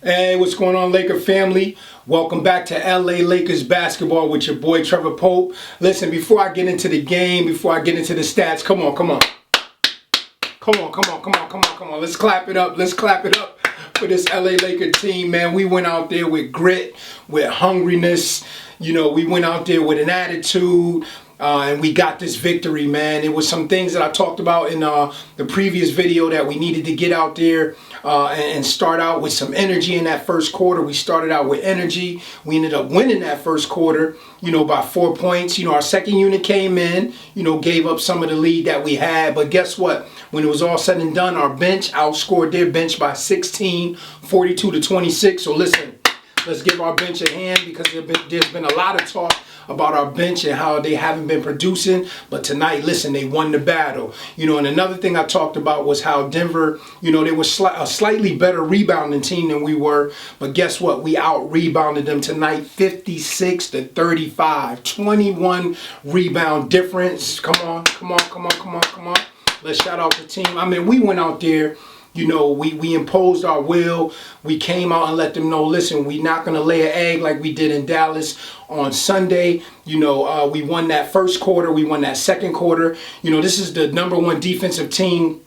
Hey, what's going on, Laker family? Welcome back to LA Lakers basketball with your boy Trevor Pope. Listen, before I get into the game, before I get into the stats, come on. Let's clap it up. Let's clap it up for this LA Laker team, man. We went out there with grit, with hungriness. You know, we went out there with an attitude. And we got this victory, man. It was some things that I talked about in the previous video that we needed to get out there and start out with some energy in that first quarter. We started out with energy. We ended up winning that first quarter, you know, by 4 points. You know, our second unit came in, you know, gave up some of the lead that we had. But guess what? When it was all said and done, our bench outscored their bench by 16, 42-26. So listen, let's give our bench a hand because there's been a lot of talk about our bench and how they haven't been producing. But tonight, listen, they won the battle. You know, and another thing I talked about was how Denver, you know, they were a slightly better rebounding team than we were. But guess what? We out-rebounded them tonight 56-35. 21 rebound difference. Come on. Let's shout out the team. I mean, we went out there. You know, we imposed our will. We came out and let them know, listen, we're not going to lay an egg like we did in Dallas on Sunday. You know, we won that first quarter. We won that second quarter. You know, this is the #1 defensive team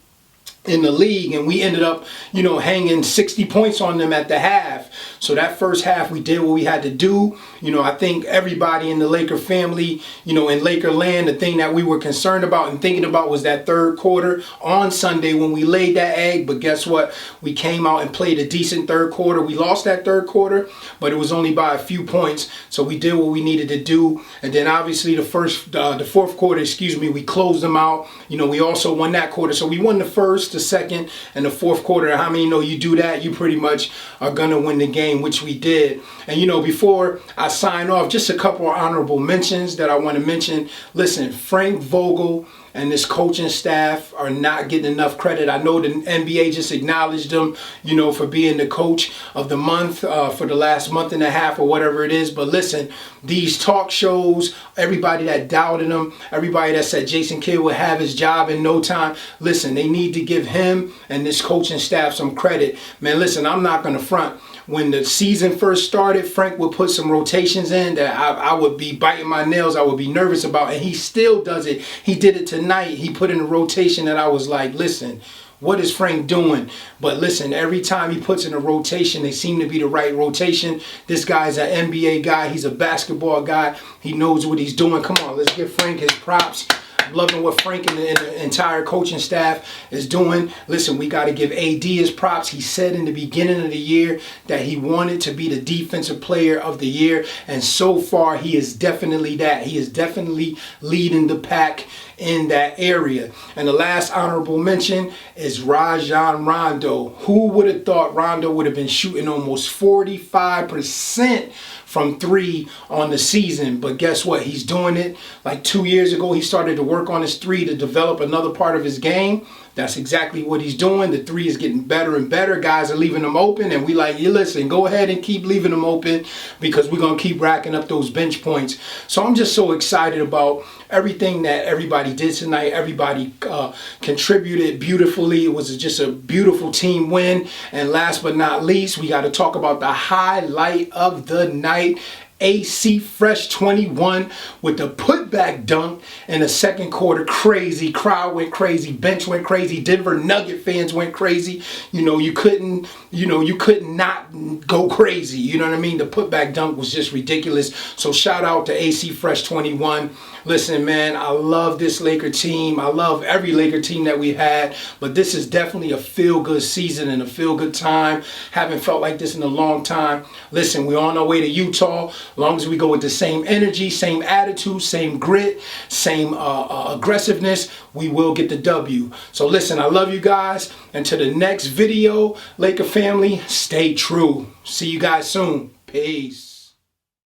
in the league, and we ended up, you know, hanging 60 points on them at the half. So that first half, we did what we had to do. You know, I think everybody in the Laker family, you know, in Laker land, the thing that we were concerned about and thinking about was that third quarter on Sunday when we laid that egg. But guess what? We came out and played a decent third quarter. We lost that third quarter, but it was only by a few points. So we did what we needed to do. And then obviously the fourth quarter, we closed them out. You know, we also won that quarter. So we won the first, the second, and the fourth quarter. How many know you do that, you pretty much are gonna win the game, which we did. And you know, before I sign off, just a couple of honorable mentions that I want to mention. Listen, Frank Vogel and this coaching staff are not getting enough credit. I know the NBA just acknowledged them, you know, for being the coach of the month for the last month and a half or whatever it is. But listen, these talk shows, everybody that doubted him, everybody that said Jason Kidd would have his job in no time, listen, they need to give him and this coaching staff some credit. Man, listen, I'm not going to front. When the season first started, Frank would put some rotations in that I would be biting my nails. I would be nervous about, and he still does it. He did it tonight. He put in a rotation that I was like, listen, what is Frank doing? But listen, every time he puts in a rotation, they seem to be the right rotation. This guy's an NBA guy. He's a basketball guy. He knows what he's doing. Come on, let's give Frank his props. I'm loving what Frank and the entire coaching staff is doing. Listen, we got to give AD his props. He said in the beginning of the year that he wanted to be the defensive player of the year. And so far, he is definitely that. He is definitely leading the pack in that area. And the last honorable mention is Rajon Rondo. Who would have thought Rondo would have been shooting almost 45% from three on the season? But guess what? He's doing it. Like 2 years ago, he started to work on his three to develop another part of his game. That's exactly what he's doing. The three is getting better and better. Guys are leaving them open, and we like, you listen, go ahead and keep leaving them open because we're going to keep racking up those bench points. So I'm just so excited about everything that everybody did tonight. Everybody contributed beautifully. It was just a beautiful team win. And last but not least, we got to talk about the highlight of the night. AC Fresh 21 with the putback dunk in the second quarter. Crazy. Crowd went crazy. Bench went crazy. Denver Nugget fans went crazy. You know, you could not go crazy. You know what I mean? The putback dunk was just ridiculous. So shout out to AC Fresh 21. Listen, man, I love this Laker team. I love every Laker team that we've had, but this is definitely a feel-good season and a feel-good time. Haven't felt like this in a long time. Listen, we're on our way to Utah. As long as we go with the same energy, same attitude, same grit, same aggressiveness, we will get the W. So listen, I love you guys. Until the next video, Laker family, stay true. See you guys soon. Peace.